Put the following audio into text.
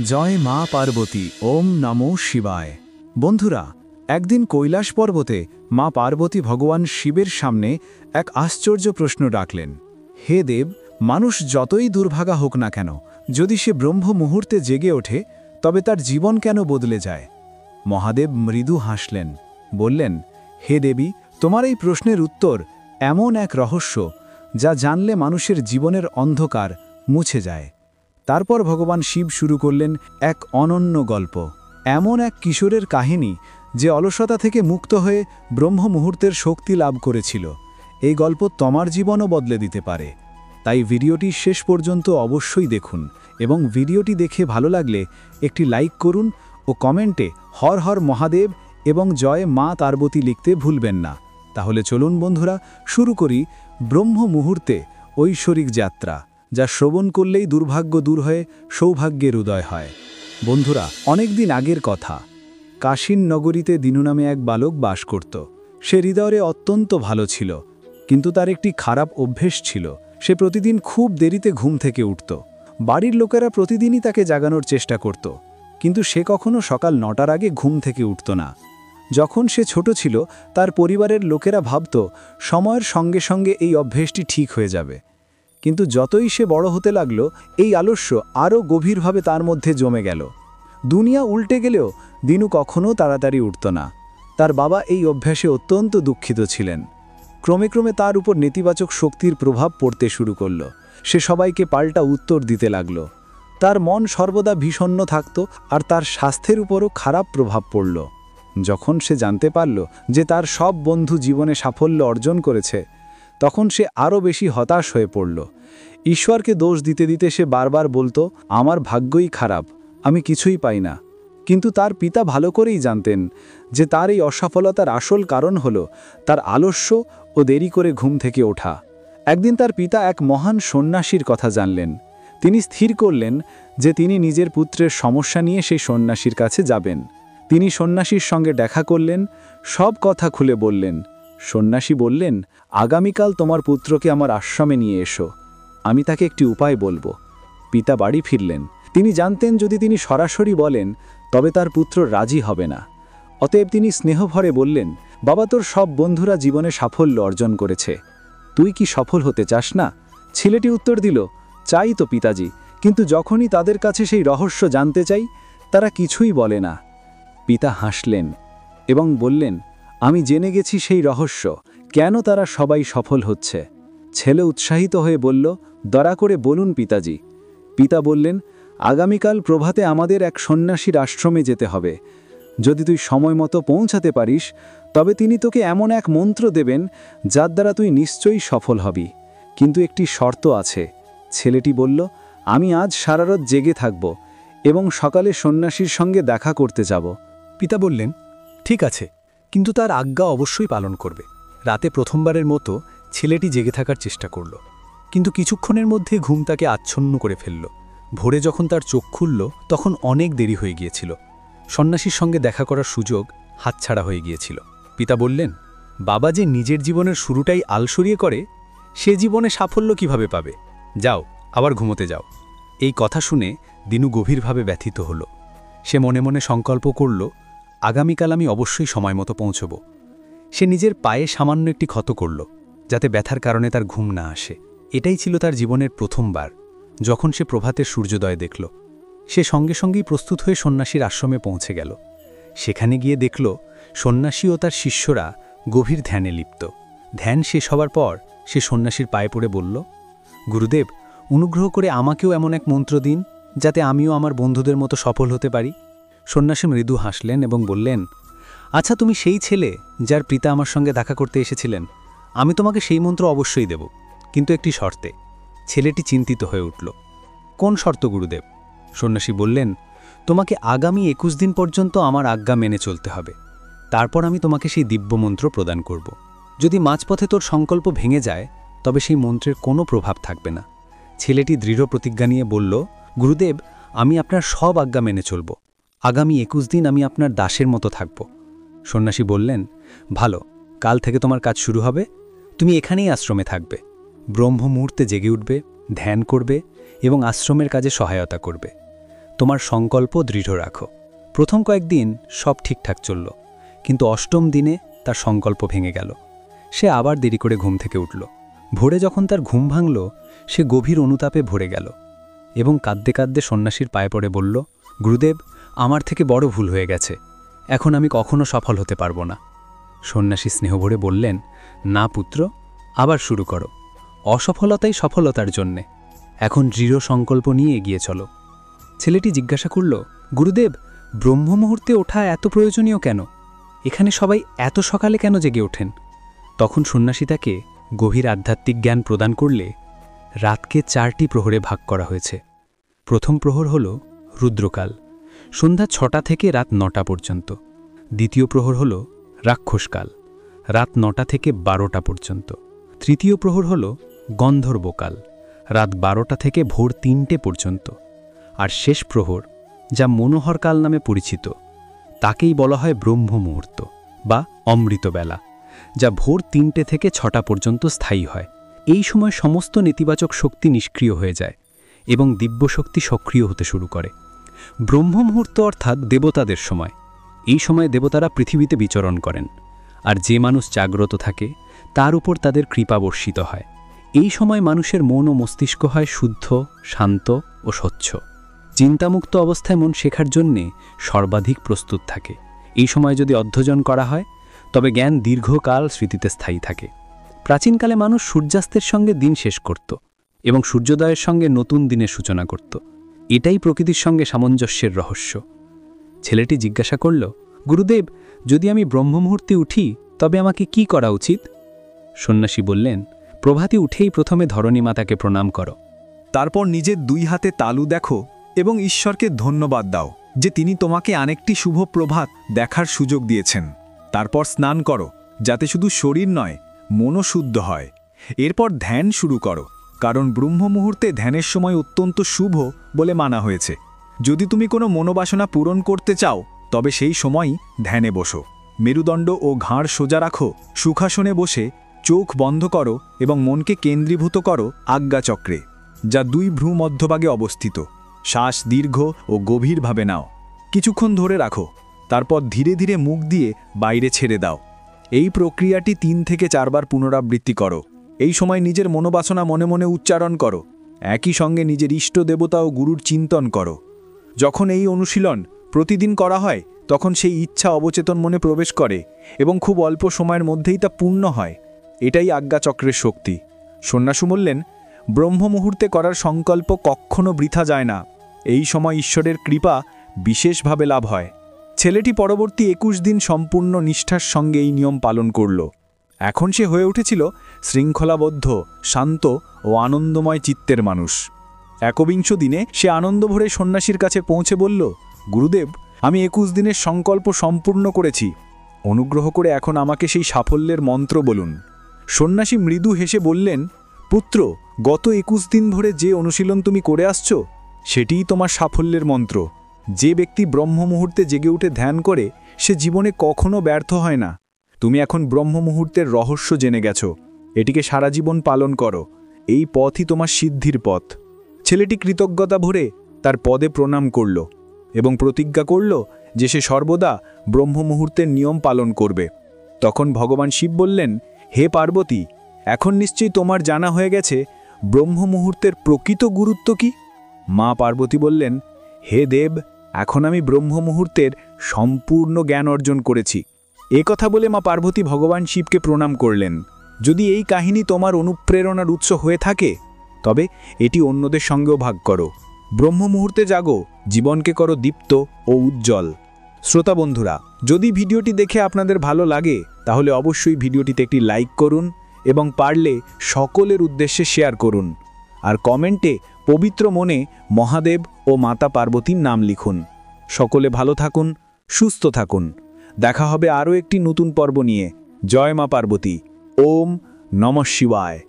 জয় মা পার্বতী। ওম নমো শিবায়। বন্ধুরা, একদিন কৈলাস পর্বতে মা পার্বতী ভগবান শিবের সামনে এক আশ্চর্য প্রশ্ন রাখলেন। হে দেব, মানুষ যতই দুর্ভাগা হোক না কেন, যদি সে ব্রহ্ম মুহূর্তে জেগে ওঠে তবে তার জীবন কেন বদলে যায়? মহাদেব মৃদু হাসলেন, বললেন, হে দেবী, তোমার এই প্রশ্নের উত্তর এমন এক রহস্য যা জানলে মানুষের জীবনের অন্ধকার মুছে যায়। তারপর ভগবান শিব শুরু করলেন এক অনন্য গল্প, এমন এক কিশোরের কাহিনী যে অলসতা থেকে মুক্ত হয়ে ব্রহ্ম মুহূর্তের শক্তি লাভ করেছিল। এই গল্প তোমার জীবনও বদলে দিতে পারে। তাই ভিডিওটি শেষ পর্যন্ত অবশ্যই দেখুন এবং ভিডিওটি দেখে ভালো লাগলে একটি লাইক করুন ও কমেন্টে হর হর মহাদেব এবং জয় মা পার্বতী লিখতে ভুলবেন না। তাহলে চলুন বন্ধুরা, শুরু করি ব্রহ্ম মুহূর্তে ঐশ্বরিক যাত্রা, যা শ্রবণ করলেই দুর্ভাগ্য দূর হয়ে সৌভাগ্যের উদয় হয়। বন্ধুরা, অনেক দিন আগের কথা। কাশীন নগরীতে দিনু নামে এক বালক বাস করত। সে হৃদয়ে অত্যন্ত ভালো ছিল, কিন্তু তার একটি খারাপ অভ্যেস ছিল। সে প্রতিদিন খুব দেরিতে ঘুম থেকে উঠত। বাড়ির লোকেরা প্রতিদিনই তাকে জাগানোর চেষ্টা করত, কিন্তু সে কখনো সকাল 9টার আগে ঘুম থেকে উঠত না। যখন সে ছোট ছিল, তার পরিবারের লোকেরা ভাবত সময়ের সঙ্গে সঙ্গে এই অভ্যেসটি ঠিক হয়ে যাবে। কিন্তু যতই সে বড় হতে লাগল, এই আলস্য আরও গভীরভাবে তার মধ্যে জমে গেল। দুনিয়া উল্টে গেলেও দিনু কখনও তাড়াতাড়ি উঠত না। তার বাবা এই অভ্যাসে অত্যন্ত দুঃখিত ছিলেন। ক্রমে ক্রমে তার উপর নেতিবাচক শক্তির প্রভাব পড়তে শুরু করল। সে সবাইকে পাল্টা উত্তর দিতে লাগল। তার মন সর্বদা বিষণ্ণ থাকত, আর তার স্বাস্থ্যের উপরও খারাপ প্রভাব পড়ল। যখন সে জানতে পারল যে তার সব বন্ধু জীবনে সাফল্য অর্জন করেছে, তখন সে আরও বেশি হতাশ হয়ে পড়ল। ঈশ্বরকে দোষ দিতে দিতে সে বারবার বলতো, আমার ভাগ্যই খারাপ, আমি কিছুই পাই না। কিন্তু তার পিতা ভালো করেই জানতেন যে তার এই অসফলতার আসল কারণ হল তার আলস্য ও দেরি করে ঘুম থেকে ওঠা। একদিন তার পিতা এক মহান সন্ন্যাসীর কথা জানলেন। তিনি স্থির করলেন যে তিনি নিজের পুত্রের সমস্যা নিয়ে সেই সন্ন্যাসীর কাছে যাবেন। তিনি সন্ন্যাসীর সঙ্গে দেখা করলেন, সব কথা খুলে বললেন। সন্ন্যাসী বললেন, আগামীকাল তোমার পুত্রকে আমার আশ্রমে নিয়ে এসো, আমি তাকে একটি উপায় বলবো। পিতা বাড়ি ফিরলেন। তিনি জানতেন যদি তিনি সরাসরি বলেন তবে তার পুত্র রাজি হবে না। অতএব তিনি স্নেহভরে বললেন, বাবা, তোর সব বন্ধুরা জীবনে সাফল্য অর্জন করেছে, তুই কি সফল হতে চাস না? ছেলেটি উত্তর দিল, চাই তো পিতাজি, কিন্তু যখনই তাদের কাছে সেই রহস্য জানতে চাই, তারা কিছুই বলে না। পিতা হাসলেন এবং বললেন, আমি জেনে গেছি সেই রহস্য, কেন তারা সবাই সফল হচ্ছে। ছেলে উৎসাহিত হয়ে বলল, দয়া করে বলুন পিতাজি। পিতা বললেন, আগামীকাল প্রভাতে আমাদের এক সন্ন্যাসীর আশ্রমে যেতে হবে। যদি তুই সময় মতো পৌঁছাতে পারিস, তবে তিনি তোকে এমন এক মন্ত্র দেবেন যার দ্বারা তুই নিশ্চয়ই সফল হবি। কিন্তু একটি শর্ত আছে। ছেলেটি বলল, আমি আজ সারা রাত জেগে থাকব এবং সকালে সন্ন্যাসীর সঙ্গে দেখা করতে যাব। পিতা বললেন, ঠিক আছে, কিন্তু তার আজ্ঞা অবশ্যই পালন করবে। রাতে প্রথমবারের মতো ছেলেটি জেগে থাকার চেষ্টা করল, কিন্তু কিছুক্ষণের মধ্যে ঘুম তাকে আচ্ছন্ন করে ফেলল। ভোরে যখন তার চোখ খুলল, তখন অনেক দেরি হয়ে গিয়েছিল। সন্ন্যাসীর সঙ্গে দেখা করার সুযোগ হাতছাড়া হয়ে গিয়েছিল। পিতা বললেন, বাবা যে নিজের জীবনের শুরুটাই আলসরিয়ে করে, সে জীবনে সাফল্য কিভাবে পাবে? যাও, আবার ঘুমোতে যাও। এই কথা শুনে দিনু গভীরভাবে ব্যথিত হল। সে মনে মনে সংকল্প করল, আগামীকাল আমি অবশ্যই সময় মতো পৌঁছব। সে নিজের পায়ে সামান্য একটি ক্ষত করল, যাতে ব্যথার কারণে তার ঘুম না আসে। এটাই ছিল তার জীবনের প্রথমবার যখন সে প্রভাতের সূর্যোদয় দেখল। সে সঙ্গে সঙ্গেই প্রস্তুত হয়ে সন্ন্যাসীর আশ্রমে পৌঁছে গেল। সেখানে গিয়ে দেখল সন্ন্যাসী ও তার শিষ্যরা গভীর ধ্যানে লিপ্ত। ধ্যান শেষ হবার পর সে সন্ন্যাসীর পায়ে পড়ে বলল, গুরুদেব, অনুগ্রহ করে আমাকেও এমন এক মন্ত্র দিন যাতে আমিও আমার বন্ধুদের মতো সফল হতে পারি। সন্ন্যাসী মৃদু হাসলেন এবং বললেন, আচ্ছা, তুমি সেই ছেলে যার পিতা আমার সঙ্গে দেখা করতে এসেছিলেন। আমি তোমাকে সেই মন্ত্র অবশ্যই দেব, কিন্তু একটি শর্তে। ছেলেটি চিন্তিত হয়ে উঠল। কোন শর্ত গুরুদেব? সন্ন্যাসী বললেন, তোমাকে আগামী 21 দিন পর্যন্ত আমার আজ্ঞা মেনে চলতে হবে। তারপর আমি তোমাকে সেই দিব্যমন্ত্র প্রদান করব। যদি মাঝপথে তোর সংকল্প ভেঙে যায়, তবে সেই মন্ত্রের কোনো প্রভাব থাকবে না। ছেলেটি দৃঢ় প্রতিজ্ঞা নিয়ে বলল, গুরুদেব, আমি আপনার সব আজ্ঞা মেনে চলব। আগামী 21 দিন আমি আপনার দাসের মতো থাকব। সন্ন্যাসী বললেন, ভালো, কাল থেকে তোমার কাজ শুরু হবে। তুমি এখানেই আশ্রমে থাকবে, ব্রহ্ম মুহূর্তে জেগে উঠবে, ধ্যান করবে এবং আশ্রমের কাজে সহায়তা করবে। তোমার সংকল্প দৃঢ় রাখো। প্রথম কয়েকদিন সব ঠিকঠাক চলল, কিন্তু অষ্টম দিনে তার সংকল্প ভেঙে গেল। সে আবার দেরি করে ঘুম থেকে উঠল। ভোরে যখন তার ঘুম ভাঙল, সে গভীর অনুতাপে ভরে গেল এবং কাঁদতে কাঁদতে সন্ন্যাসীর পায়ে পড়ে বলল, গুরুদেব, আমার থেকে বড় ভুল হয়ে গেছে, এখন আমি কখনো সফল হতে পারবো না। সন্ন্যাসী স্নেহভরে বললেন, না পুত্র, আবার শুরু করো। অসফলতাই সফলতার জন্যে। এখন দৃঢ় সংকল্প নিয়ে এগিয়ে চলো। ছেলেটি জিজ্ঞাসা করল, গুরুদেব, ব্রহ্ম মুহূর্তে ওঠা এত প্রয়োজনীয় কেন? এখানে সবাই এত সকালে কেন জেগে ওঠেন? তখন সন্ন্যাসী তাকে গভীর আধ্যাত্মিক জ্ঞান প্রদান করলে, রাতকে 4টি প্রহরে ভাগ করা হয়েছে। প্রথম প্রহর হল রুদ্রকাল, সন্ধ্যা 6টা থেকে রাত 9টা পর্যন্ত। দ্বিতীয় প্রহর হল রাক্ষসকাল, রাত 9টা থেকে 12টা পর্যন্ত। তৃতীয় প্রহর হল গন্ধর্বকাল, রাত 12টা থেকে ভোর 3টে পর্যন্ত। আর শেষ প্রহর, যা মনোহরকাল নামে পরিচিত, তাকেই বলা হয় ব্রহ্ম মুহূর্ত বা অমৃতবেলা, যা ভোর 3টে থেকে 6টা পর্যন্ত স্থায়ী হয়। এই সময় সমস্ত নেতিবাচক শক্তি নিষ্ক্রিয় হয়ে যায় এবং দিব্যশক্তি সক্রিয় হতে শুরু করে। ব্রহ্ম মুহূর্ত অর্থাৎ দেবতাদের সময়। এই সময়ে দেবতারা পৃথিবীতে বিচরণ করেন, আর যে মানুষ জাগ্রত থাকে তার উপর তাদের কৃপা বর্ষিত হয়। এই সময় মানুষের মন ও মস্তিষ্ক হয় শুদ্ধ, শান্ত ও স্বচ্ছ। চিন্তামুক্ত অবস্থায় মন শেখার জন্যে সর্বাধিক প্রস্তুত থাকে। এই সময় যদি অধ্যয়ন করা হয়, তবে জ্ঞান দীর্ঘকাল স্মৃতিতে স্থায়ী থাকে। প্রাচীনকালে মানুষ সূর্যাস্তের সঙ্গে দিন শেষ করত এবং সূর্যোদয়ের সঙ্গে নতুন দিনের সূচনা করত। এটাই প্রকৃতির সঙ্গে সামঞ্জস্যের রহস্য। ছেলেটি জিজ্ঞাসা করল, গুরুদেব, যদি আমি ব্রহ্ম মুহূর্তে উঠি, তবে আমাকে কি করা উচিত? সন্ন্যাসী বললেন, প্রভাতে উঠেই প্রথমে ধরণী মাতাকে প্রণাম করো। তারপর নিজের 2 হাতে তালু দেখো এবং ঈশ্বরকে ধন্যবাদ দাও যে তিনি তোমাকে আরেকটি শুভ প্রভাত দেখার সুযোগ দিয়েছেন। তারপর স্নান করো, যাতে শুধু শরীর নয়, মনও শুদ্ধ হয়। এরপর ধ্যান শুরু করো, কারণ ব্রহ্ম মুহূর্তে ধ্যানের সময় অত্যন্ত শুভ বলে মানা হয়েছে। যদি তুমি কোনো মনোবাসনা পূরণ করতে চাও, তবে সেই সময়ই ধ্যানে বসো। মেরুদণ্ড ও ঘাড় সোজা রাখো, সুখাসনে বসে চোখ বন্ধ করো এবং মনকে কেন্দ্রীভূত করো আজ্ঞাচক্রে, যা 2 ভ্রু মধ্যভাগে অবস্থিত। শ্বাস দীর্ঘ ও গভীরভাবে নাও, কিছুক্ষণ ধরে রাখো, তারপর ধীরে ধীরে মুখ দিয়ে বাইরে ছেড়ে দাও। এই প্রক্রিয়াটি 3 থেকে 4 বার পুনরাবৃত্তি করো। এই সময় নিজের মনোবাসনা মনে মনে উচ্চারণ করো। একই সঙ্গে নিজের ইষ্ট দেবতা ও গুরুর চিন্তন করো। যখন এই অনুশীলন প্রতিদিন করা হয়, তখন সেই ইচ্ছা অবচেতন মনে প্রবেশ করে এবং খুব অল্প সময়ের মধ্যেই তা পূর্ণ হয়। এটাই আজ্ঞাচক্রের শক্তি। সন্ন্যাসী বললেন, ব্রহ্ম মুহূর্তে করার সংকল্প কখনো বৃথা যায় না। এই সময় ঈশ্বরের কৃপা বিশেষভাবে লাভ হয়। ছেলেটি পরবর্তী 21 দিন সম্পূর্ণ নিষ্ঠার সঙ্গে এই নিয়ম পালন করল। এখন সে হয়ে উঠেছিল শৃঙ্খলাবদ্ধ, শান্ত ও আনন্দময় চিত্তের মানুষ। 21 দিনে সে আনন্দভরে সন্ন্যাসীর কাছে পৌঁছে বলল, গুরুদেব, আমি 21 দিনের সংকল্প সম্পূর্ণ করেছি। অনুগ্রহ করে এখন আমাকে সেই সাফল্যের মন্ত্র বলুন। সন্ন্যাসী মৃদু হেসে বললেন, পুত্র, গত 21 দিন ধরে যে অনুশীলন তুমি করে আসছো, সেটিই তোমার সাফল্যের মন্ত্র। যে ব্যক্তি ব্রহ্ম মুহূর্তে জেগে উঠে ধ্যান করে, সে জীবনে কখনো ব্যর্থ হয় না। তুমি এখন ব্রহ্ম মুহূর্তের রহস্য জেনে গেছো। এটিকে সারা জীবন পালন করো। এই পথই তোমার সিদ্ধির পথ। ছেলেটি কৃতজ্ঞতা ভরে তার পদে প্রণাম করল এবং প্রতিজ্ঞা করল যে সে সর্বদা ব্রহ্ম মুহূর্তের নিয়ম পালন করবে। তখন ভগবান শিব বললেন, হে পার্বতী, এখন নিশ্চয়ই তোমার জানা হয়ে গেছে ব্রহ্ম মুহূর্তের প্রকৃত গুরুত্ব কি? মা পার্বতী বললেন, হে দেব, এখন আমি ব্রহ্ম মুহূর্তের সম্পূর্ণ জ্ঞান অর্জন করেছি। কথা বলে মা পার্বতী ভগবান শিবকে প্রণাম করলেন। যদি এই কাহিনী তোমার অনুপ্রেরণার উৎস হয়ে থাকে, তবে এটি অন্যদের সঙ্গেও ভাগ করো। ব্রহ্ম মুহূর্তে জাগো, জীবনকে করো দীপ্ত ও উজ্জ্বল। শ্রোতা বন্ধুরা, যদি ভিডিওটি দেখে আপনাদের ভালো লাগে, তাহলে অবশ্যই ভিডিওটিতে একটি লাইক করুন এবং পারলে সকলের উদ্দেশ্যে শেয়ার করুন। আর কমেন্টে পবিত্র মনে মহাদেব ও মাতা পার্বতীর নাম লিখুন। সকলে ভালো থাকুন, সুস্থ থাকুন। দেখা হবে আরও একটি নতুন পর্ব নিয়ে। জয় মা পার্বতী। ওম নমঃ শিবায়।